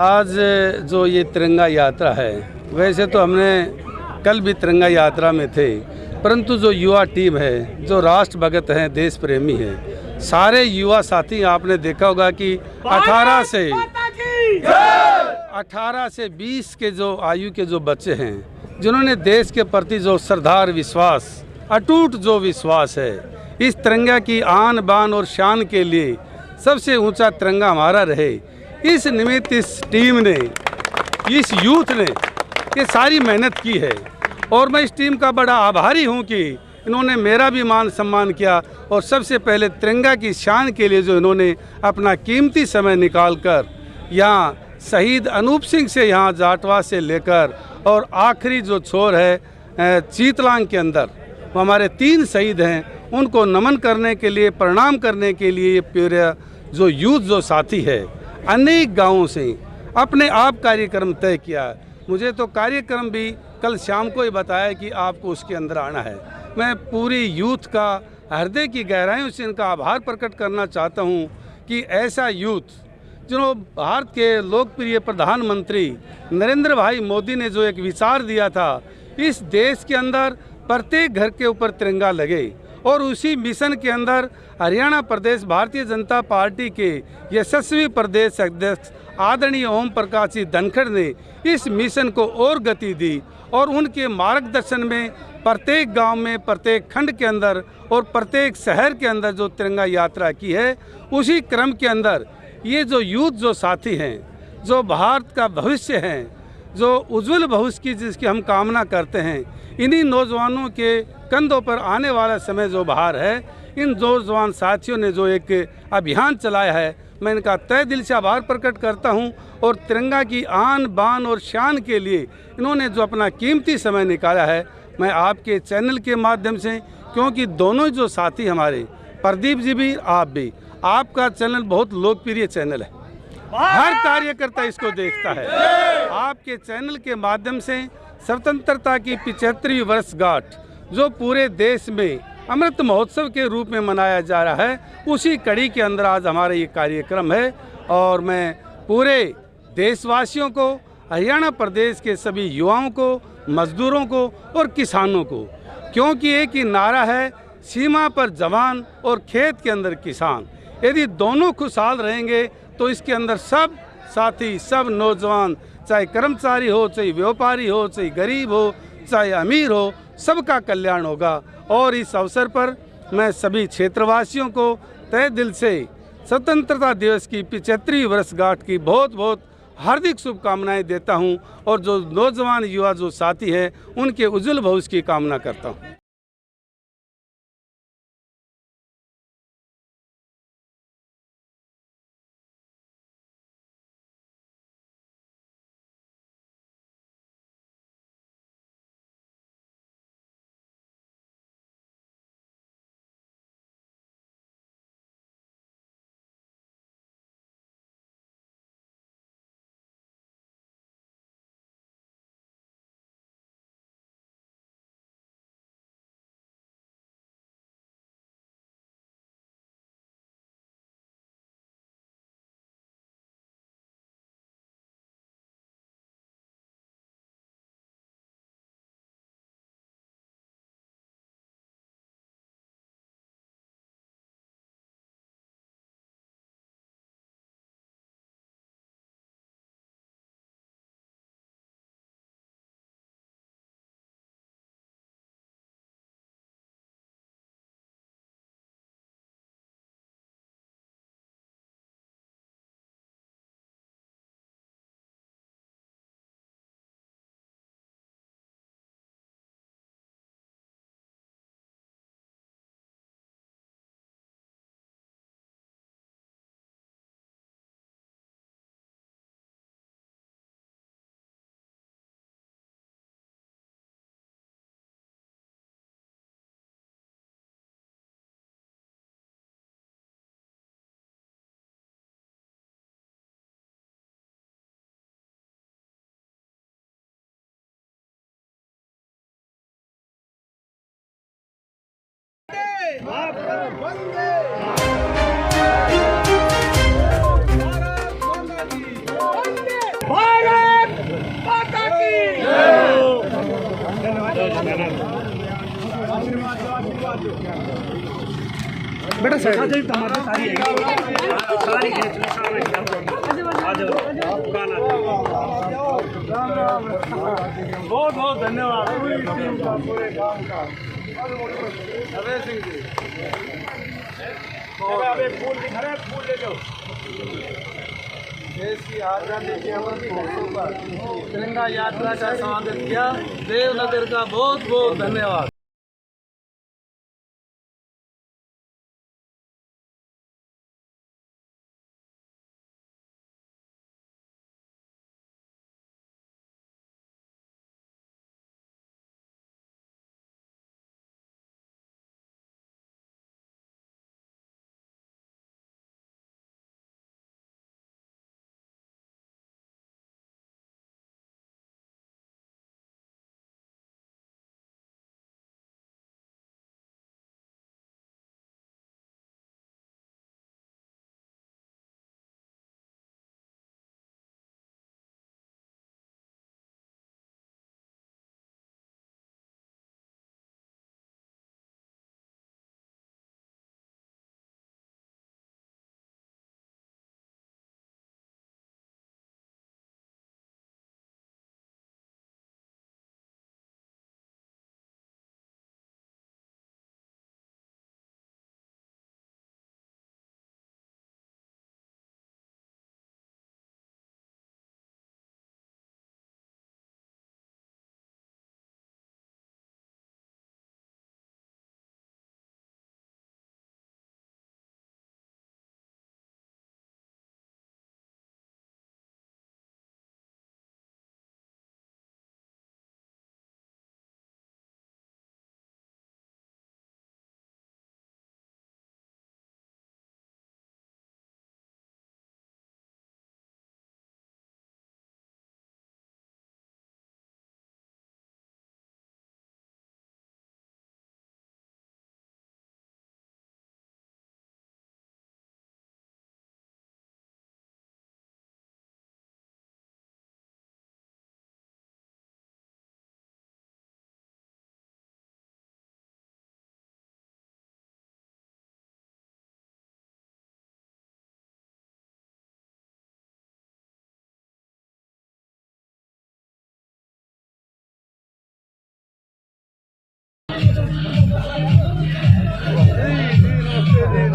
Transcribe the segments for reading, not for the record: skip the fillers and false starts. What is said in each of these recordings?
आज जो ये तिरंगा यात्रा है, वैसे तो हमने कल भी तिरंगा यात्रा में थे, परंतु जो युवा टीम है, जो राष्ट्र भगत हैं, देश प्रेमी हैं, सारे युवा साथी आपने देखा होगा कि 18 से 20 के जो आयु के जो बच्चे हैं, जिन्होंने देश के प्रति जो श्रद्धा विश्वास, अटूट जो विश्वास है, इस तिरंगा की आन बान और शान के लिए सबसे ऊंचा तिरंगा हमारा रहे, इस निमित्त इस टीम ने, इस यूथ ने ये सारी मेहनत की है। और मैं इस टीम का बड़ा आभारी हूं कि इन्होंने मेरा भी मान सम्मान किया और सबसे पहले तिरंगा की शान के लिए जो इन्होंने अपना कीमती समय निकालकर यहाँ शहीद अनूप सिंह से यहाँ जाटवा से लेकर और आखिरी जो छोर है चीतलांग के अंदर, वो हमारे 3 शहीद हैं, उनको नमन करने के लिए, प्रणाम करने के लिए ये पूरा जो यूथ जो साथी है, अनेक गांवों से अपने आप कार्यक्रम तय किया। मुझे तो कार्यक्रम भी कल शाम को ही बताया कि आपको उसके अंदर आना है। मैं पूरी यूथ का हृदय की गहराइयों से इनका आभार प्रकट करना चाहता हूं कि ऐसा यूथ, जो भारत के लोकप्रिय प्रधानमंत्री नरेंद्र भाई मोदी ने जो एक विचार दिया था, इस देश के अंदर प्रत्येक घर के ऊपर तिरंगा लगे, और उसी मिशन के अंदर हरियाणा प्रदेश भारतीय जनता पार्टी के यशस्वी प्रदेश अध्यक्ष आदरणीय ओम प्रकाश जी धनखड़ ने इस मिशन को और गति दी, और उनके मार्गदर्शन में प्रत्येक गांव में, प्रत्येक खंड के अंदर और प्रत्येक शहर के अंदर जो तिरंगा यात्रा की है, उसी क्रम के अंदर ये जो यूथ जो साथी हैं, जो भारत का भविष्य हैं, जो उज्जवल भविष्य की जिसकी हम कामना करते हैं, इन्हीं नौजवानों के कंधों पर आने वाला समय जो बाहर है, इन नौजवान साथियों ने जो एक अभियान चलाया है, मैं इनका तहे दिल से आभार प्रकट करता हूं। और तिरंगा की आन बान और शान के लिए इन्होंने जो अपना कीमती समय निकाला है, मैं आपके चैनल के माध्यम से, क्योंकि दोनों जो साथी हमारे, प्रदीप जी भी, आप भी, आपका चैनल बहुत लोकप्रिय चैनल है, हर कार्यकर्ता इसको देखता है। आपके चैनल के माध्यम से स्वतंत्रता की 75वीं वर्षगांठ जो पूरे देश में अमृत महोत्सव के रूप में मनाया जा रहा है, उसी कड़ी के अंदर आज हमारा ये कार्यक्रम है। और मैं पूरे देशवासियों को, हरियाणा प्रदेश के सभी युवाओं को, मजदूरों को और किसानों को, क्योंकि एक ही नारा है, सीमा पर जवान और खेत के अंदर किसान, यदि दोनों खुशहाल रहेंगे तो इसके अंदर सब साथी, सब नौजवान, चाहे कर्मचारी हो, चाहे व्यापारी हो, चाहे गरीब हो, चाहे अमीर हो, सबका कल्याण होगा। और इस अवसर पर मैं सभी क्षेत्रवासियों को तहे दिल से स्वतंत्रता दिवस की 75वीं वर्षगांठ की बहुत बहुत हार्दिक शुभकामनाएं देता हूं, और जो नौजवान युवा जो साथी हैं, उनके उज्जवल भविष्य की कामना करता हूं। वंदे बेटा सर बहुत बहुत धन्यवाद पूरी टीम का, पूरे गांव का। अभय सिंह जी फूल दिखा रहे, फूल ले जाओ। देश की आज़ादी के अमृत महोत्सव पर तिरंगा यात्रा का स्वागत किया। देवनगर का बहुत बहुत धन्यवाद।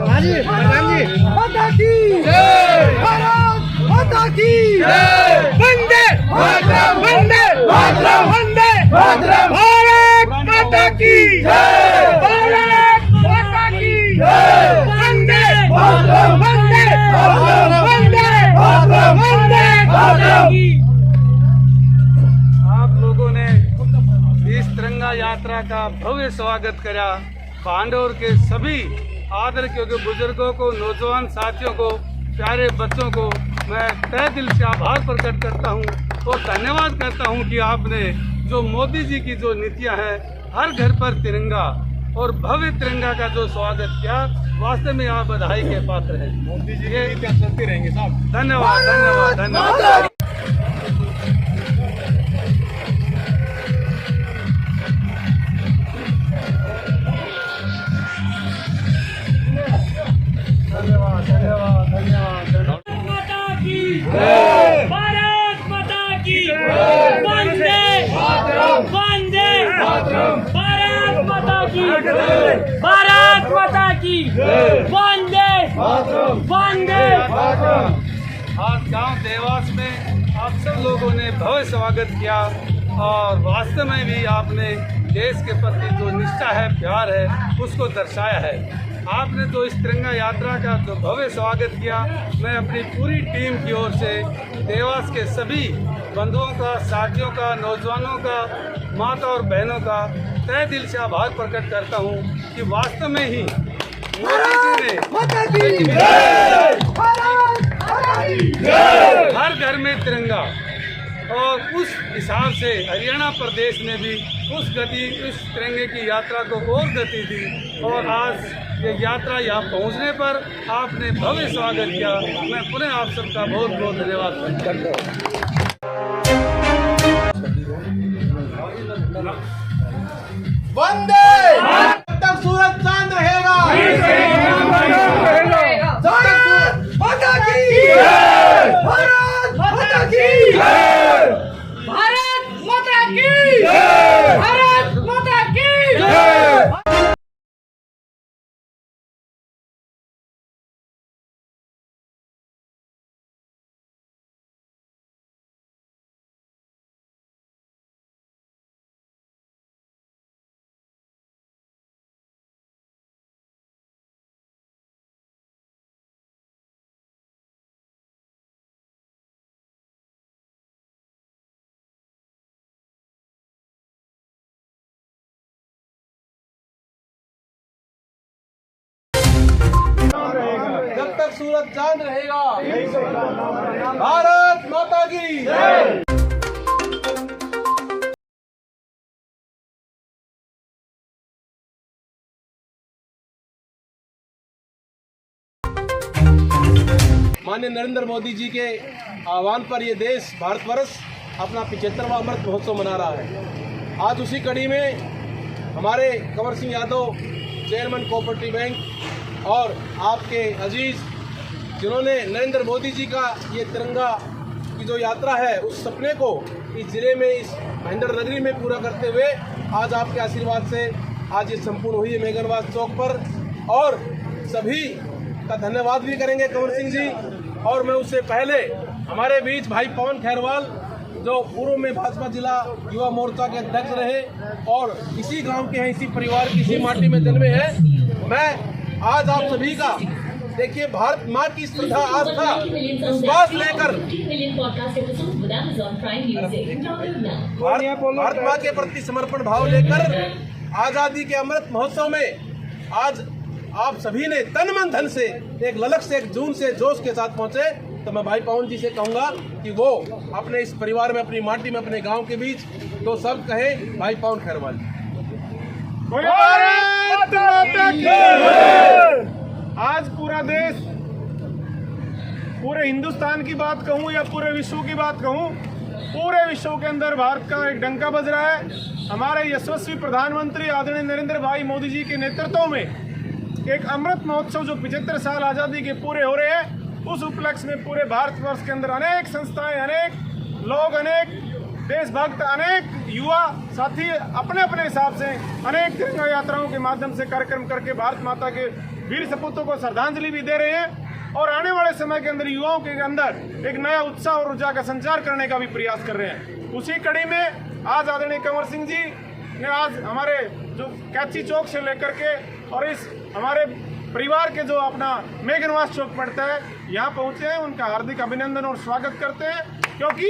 हाँ जी प्रधान जी। माता की जय, भारत माता की जय, वंदे मातरम, वंदे मातरम, वंदे मातरम, भारत माता की जय, भारत माता की जय, वंदे मातरम, वंदे मातरम, वंदे मातरम, वंदे मातरम। आप लोगों ने इस तिरंगा यात्रा का भव्य स्वागत करा। पांडौर के सभी आदर योग्य बुजुर्गों को, नौजवान साथियों को, प्यारे बच्चों को मैं तहे दिल से आभार प्रकट करता हूं और धन्यवाद करता हूं कि आपने जो मोदी जी की जो नीतियां हैं, हर घर पर तिरंगा और भव्य तिरंगा का जो स्वागत किया, वास्तव में आप बधाई के पात्र हैं। मोदी जी की नीतियां चलती रहेंगी साहब। धन्यवाद धन्यवाद धन्यवाद। भारत माता की वंदे वंदे भारत माता की भारत माता की वंदे वंदे। आज गांव देवास में आप सब लोगों ने भव्य स्वागत किया और वास्तव में भी आपने देश के प्रति जो निष्ठा है, प्यार है, उसको दर्शाया है। आपने जो इस तिरंगा यात्रा का जो भव्य स्वागत किया, मैं अपनी पूरी टीम की ओर से देवास के सभी बंधुओं का, साथियों का, नौजवानों का, माता और बहनों का तहे दिल से आभार प्रकट करता हूं कि वास्तव में ही मोदी जी ने हर घर में तिरंगा, और उस हिसाब से हरियाणा प्रदेश ने भी उस तिरंगे की यात्रा को और गति दी और आज ये यात्रा यहाँ पहुँचने पर आपने भव्य स्वागत किया। मैं पुनः आप सबका बहुत बहुत धन्यवाद करता हूँ। वंदे जब तक सूरज चांद रहेगा, भारत माता की जय, भारत माता की जय, भारत माता की जय, भारत माता की जय। जब तक सूरज चांद रहेगा, भारत माता की जय। माननीय नरेंद्र मोदी जी के आह्वान पर ये देश भारतवर्ष अपना 75वां अमृत महोत्सव मना रहा है। आज उसी कड़ी में हमारे Kanwar Singh Yadav chairman cooperative bank और आपके अजीज जिन्होंने नरेंद्र मोदी जी का ये तिरंगा की जो यात्रा है उस सपने को इस जिले में, इस महेंद्र नगरी में पूरा करते हुए आज आपके आशीर्वाद से आज ये संपूर्ण हुई है मेघनवास चौक पर। और सभी का धन्यवाद भी करेंगे कंवर सिंह जी। और मैं उससे पहले हमारे बीच भाई पवन खैरवाल जो पूर्व में भाजपा जिला युवा मोर्चा के अध्यक्ष रहे और इसी गांव के हैं, इसी परिवार की इसी माटी में जन्मे हैं। मैं आज आप सभी का देखिए भारत माँ की श्रद्धा आस्था विश्वास लेकर भारत माँ के प्रति समर्पण भाव लेकर आजादी के अमृत महोत्सव में आज आप सभी ने तन मन धन से एक ललक से, एक जून से जोश के साथ पहुंचे। तो मैं भाई पवन जी से कहूंगा कि वो अपने इस परिवार में, अपनी माटी में, अपने गांव के बीच तो सब कहे भाई पवन खैरवाल। आज पूरा देश, पूरे हिंदुस्तान की बात कहूं या पूरे विश्व की बात कहूं, पूरे विश्व के अंदर भारत का एक डंका बज रहा है। हमारे यशस्वी प्रधानमंत्री आदरणीय नरेंद्र भाई मोदी जी के नेतृत्व में एक अमृत महोत्सव जो 75 साल आज़ादी के पूरे हो रहे हैं, उस उपलक्ष्य में पूरे भारतवर्ष के अंदर अनेक संस्थाएं, अनेक लोग, अनेक देशभक्त, अनेक युवा साथी अपने अपने हिसाब से अनेक तिरंगा यात्राओं के माध्यम से कार्यक्रम करके भारत माता के वीर सपूतों को श्रद्धांजलि भी दे रहे हैं और आने वाले समय के अंदर युवाओं के अंदर एक नया उत्साह और ऊर्जा का संचार करने का भी प्रयास कर रहे हैं। उसी कड़ी में आज आदरणीय कंवर सिंह जी ने आज हमारे जो कैची चौक से लेकर के और इस हमारे परिवार के जो अपना मेघनवास चौक पड़ता है यहाँ पहुँचे हैं। उनका हार्दिक अभिनंदन और स्वागत करते हैं, क्योंकि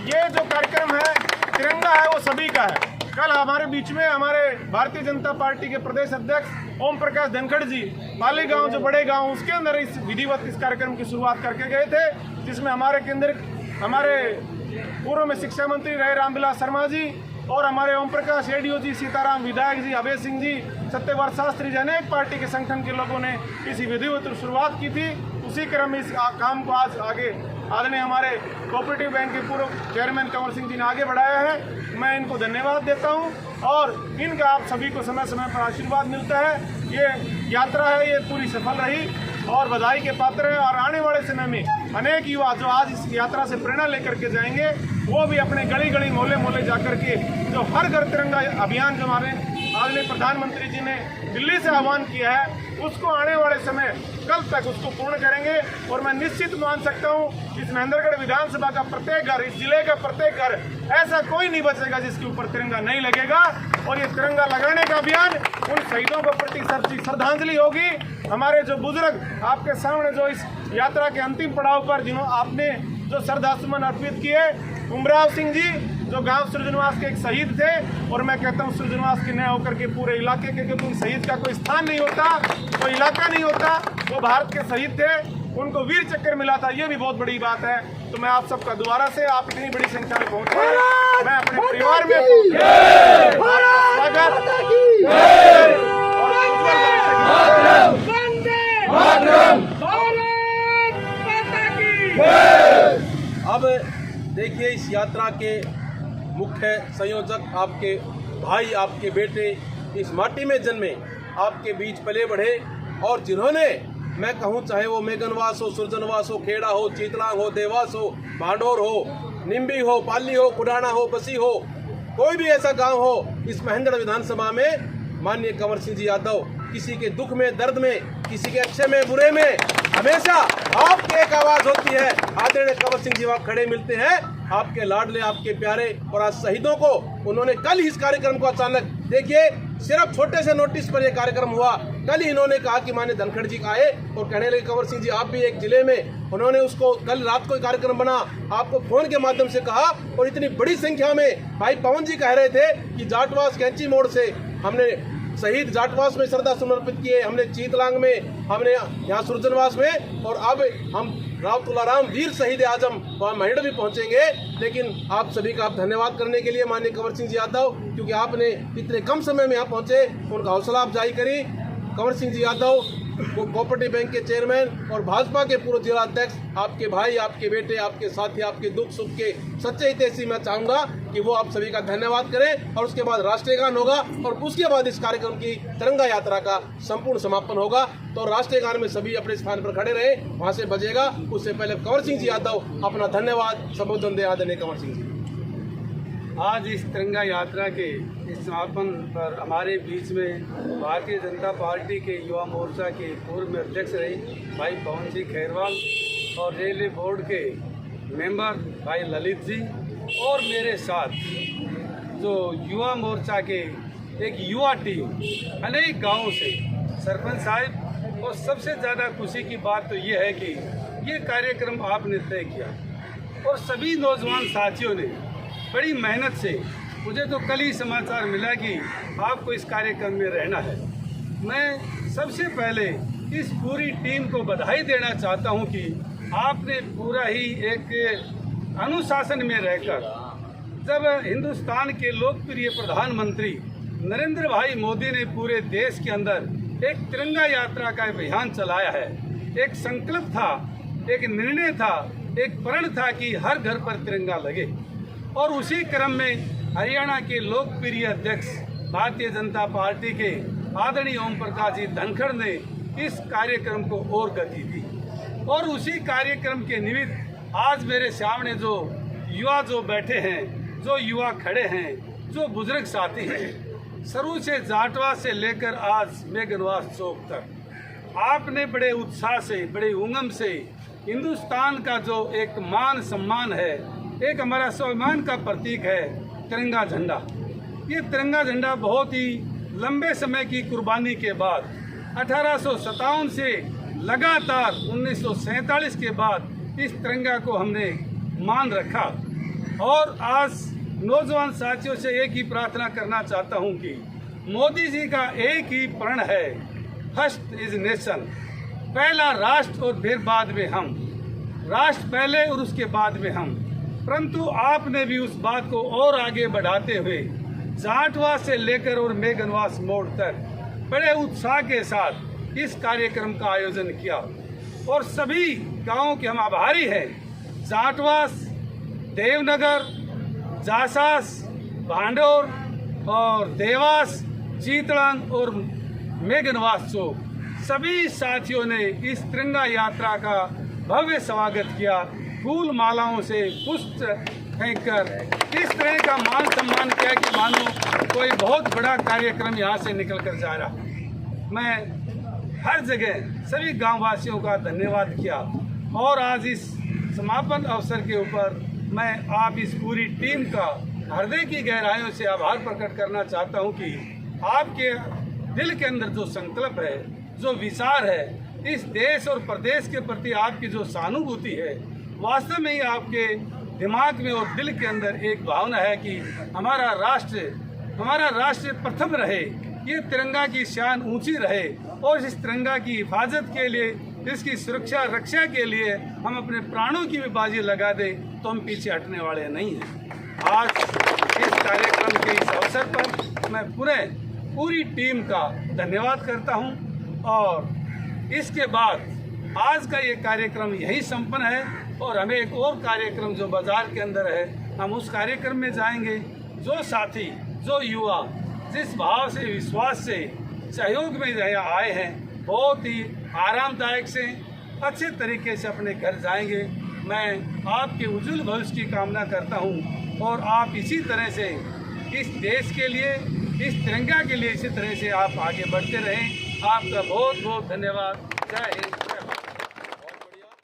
ये जो कार्यक्रम है तिरंगा है वो सभी का है। कल हमारे बीच में हमारे भारतीय जनता पार्टी के प्रदेश अध्यक्ष ओम प्रकाश धनखड़ जी पाली गांव जो बड़े गांव उसके अंदर इस विधिवत इस कार्यक्रम की शुरुआत करके गए थे, जिसमें हमारे पूर्व में शिक्षा मंत्री रहे रामविलास शर्मा जी और हमारे ओम प्रकाश एडीओ जी, सीताराम विधायक जी, अभय सिंह जी, सत्यव्रत शास्त्री जी, अनेक पार्टी के संगठन के लोगों ने इस विधिवत शुरुआत की थी। उसी क्रम में इस काम को आज आगे आदरणीय हमारे कोऑपरेटिव बैंक के पूर्व चेयरमैन कंवर सिंह जी ने आगे बढ़ाया है। मैं इनको धन्यवाद देता हूं और इनका आप सभी को समय समय पर आशीर्वाद मिलता है। ये यात्रा है, ये पूरी सफल रही और बधाई के पात्र है। और आने वाले समय में अनेक युवा जो आज इस यात्रा से प्रेरणा लेकर के जाएंगे, वो भी अपने गली गली मोहल्ले मोहल्ले जाकर के जो हर घर तिरंगा अभियान जो हमारे आदरणीय प्रधानमंत्री जी ने दिल्ली से आह्वान किया है, उसको आने वाले समय कल तक उसको पूर्ण करेंगे। और मैं निश्चित मान सकता हूँ इस महेंद्रगढ़ विधानसभा का प्रत्येक घर, इस जिले का प्रत्येक घर, ऐसा कोई नहीं बचेगा जिसके ऊपर तिरंगा नहीं लगेगा। और ये तिरंगा लगाने का अभियान उन शहीदों को प्रति श्रद्धांजलि होगी। हमारे जो बुजुर्ग आपके सामने जो इस यात्रा के अंतिम पड़ाव पर जिन्होंने आपने जो श्रद्धासुमन अर्पित किए, उमराव सिंह जी जो गांव सृजनवास के एक शहीद थे, और मैं कहता हूं सृजनवास के न होकर के पूरे इलाके के, क्योंकि शहीद का कोई स्थान नहीं होता, कोई इलाका नहीं होता, वो भारत के शहीद थे, उनको वीर चक्र मिला था, ये भी बहुत बड़ी बात है। तो मैं आप सबका दोबारा से, आप इतनी बड़ी संख्या में पहुंचे, मैं अपने परिवार में अब देखिए इस यात्रा के मुख्य संयोजक आपके भाई, आपके बेटे इस माटी में जन्मे, आपके बीच पले बढ़े और जिन्होंने, मैं कहूँ चाहे वो मेघनवास हो, सुरजनवास हो, खेड़ा हो, चीतलांग हो, देवास हो, भांडोर हो, निम्बी हो, पाली हो, कुडाना हो, बसी हो, कोई भी ऐसा गांव हो, इस महेंद्र विधानसभा में माननीय कंवर सिंह जी यादव किसी के दुख में, दर्द में, किसी के अच्छे में, बुरे में हमेशा आपकी एक आवाज होती है। आदरणीय कंवर सिंह जी वहाँ खड़े मिलते हैं, आपके लाडले, आपके प्यारे। और आज शहीदों को उन्होंने कल ही इस कार्यक्रम को अचानक, देखिए सिर्फ छोटे से नोटिस पर यह कार्यक्रम हुआ। कल ही इन्होंने कहा कि माननीय धनखड़ जी आए और कहने लगे कंवर सिंह जी आप भी एक जिले में, उन्होंने उसको कल रात को कार्यक्रम बना, आपको फोन के माध्यम से कहा। और इतनी बड़ी संख्या में भाई पवन जी कह रहे थे कि जाटवास कैंची मोड़ से हमने शहीद जाटवास में श्रद्धा समर्पित किए, हमने चीतलांग में, हमने यहाँ सुरजनवास में, और अब हम राव तुलाराम वीर शहीद आजम वहाँ महिड़ भी पहुँचेंगे। लेकिन आप सभी का आप धन्यवाद करने के लिए माननीय कंवर सिंह जी यादव, क्योंकि आपने इतने कम समय में यहाँ पहुँचे, उनका हौसला अफजाई करी। कंवर सिंह जी यादव कोऑपरेटिव बैंक के चेयरमैन और भाजपा के पूर्व जिला अध्यक्ष, आपके भाई, आपके बेटे, आपके साथी, आपके दुख सुख के सच्चे हितैषी, मैं चाहूँगा कि वो आप सभी का धन्यवाद करें। और उसके बाद राष्ट्रीय गान होगा और उसके बाद इस कार्यक्रम की तिरंगा यात्रा का संपूर्ण समापन होगा। तो राष्ट्रीय गान में सभी अपने स्थान पर खड़े रहे, वहाँ से बजेगा। उससे पहले कंवर सिंह जी यादव अपना धन्यवाद संबोधन दे। आदरणीय कंवर सिंह जी, आज इस तिरंगा यात्रा के इस समापन पर हमारे बीच में भारतीय जनता पार्टी के युवा मोर्चा के पूर्व में अध्यक्ष रहे भाई पवन जी खैरवाल और रेलवे बोर्ड के मेंबर भाई ललित जी, और मेरे साथ जो युवा मोर्चा के एक युवा टीम अनेक गांवों से सरपंच साहब। और सबसे ज़्यादा खुशी की बात तो ये है कि ये कार्यक्रम आपने तय किया और सभी नौजवान साथियों ने बड़ी मेहनत से, मुझे तो कल ही समाचार मिला कि आपको इस कार्यक्रम में रहना है। मैं सबसे पहले इस पूरी टीम को बधाई देना चाहता हूं कि आपने पूरा ही एक अनुशासन में रहकर, जब हिंदुस्तान के लोकप्रिय प्रधानमंत्री नरेंद्र भाई मोदी ने पूरे देश के अंदर एक तिरंगा यात्रा का अभियान चलाया है, एक संकल्प था, एक निर्णय था, एक प्रण था कि हर घर पर तिरंगा लगे। और उसी क्रम में हरियाणा के लोकप्रिय अध्यक्ष भारतीय जनता पार्टी के आदरणीय ओम प्रकाश जी धनखड़ ने इस कार्यक्रम को और गति दी। और उसी कार्यक्रम के निमित्त आज मेरे सामने जो युवा जो बैठे हैं, जो युवा खड़े हैं, जो बुजुर्ग साथी हैं, शुरू से जाटवा से लेकर आज मेघनवास चौक तक, आपने बड़े उत्साह से, बड़े उमंग से हिंदुस्तान का जो एक मान सम्मान है, एक हमारा स्वाभिमान का प्रतीक है तिरंगा झंडा। ये तिरंगा झंडा बहुत ही लंबे समय की कुर्बानी के बाद 1857 से लगातार 1947 के बाद इस तिरंगा को हमने मान रखा। और आज नौजवान साथियों से एक ही प्रार्थना करना चाहता हूं कि मोदी जी का एक ही प्रण है, फर्स्ट इज नेशन, पहला राष्ट्र और फिर बाद में हम, राष्ट्र पहले और उसके बाद में हम। परंतु आपने भी उस बात को और आगे बढ़ाते हुए जाटवा से लेकर और मेघनवास मोड़ तक बड़े उत्साह के साथ इस कार्यक्रम का आयोजन किया। और सभी गांवों के हम आभारी हैं। जाटवास, देवनगर, जासास, भांडोर और देवास, चीतलांग और मेघनवास चौक, सभी साथियों ने इस तिरंगा यात्रा का भव्य स्वागत किया। फूल मालाओं से पुष्प फेंककर इस तरह का मान सम्मान किया कि मानो कोई बहुत बड़ा कार्यक्रम यहाँ से निकल कर जा रहा। मैं हर जगह सभी गाँव वासियों का धन्यवाद किया। और आज इस समापन अवसर के ऊपर मैं आप इस पूरी टीम का हृदय की गहराइयों से आभार प्रकट करना चाहता हूँ कि आपके दिल के अंदर जो संकल्प है, जो विचार है, इस देश और प्रदेश के प्रति आपकी जो सहानुभूति है, वास्तव में ही आपके दिमाग में और दिल के अंदर एक भावना है कि हमारा राष्ट्र प्रथम रहे, ये तिरंगा की शान ऊंची रहे और इस तिरंगा की हिफाजत के लिए, इसकी सुरक्षा रक्षा के लिए हम अपने प्राणों की भी बाजी लगा दें तो हम पीछे हटने वाले नहीं हैं। आज इस कार्यक्रम के इस अवसर पर मैं पूरी टीम का धन्यवाद करता हूं। और इसके बाद आज का ये कार्यक्रम यही संपन्न है और हमें एक और कार्यक्रम जो बाजार के अंदर है, हम उस कार्यक्रम में जाएंगे। जो साथी, जो युवा जिस भाव से, विश्वास से, सहयोग में यहाँ आए हैं, बहुत ही आरामदायक से अच्छे तरीके से अपने घर जाएंगे। मैं आपके उज्जवल भविष्य की कामना करता हूँ और आप इसी तरह से इस देश के लिए, इस तिरंगा के लिए इसी तरह से आप आगे बढ़ते रहें। आपका बहुत बहुत धन्यवाद। जय हिंद।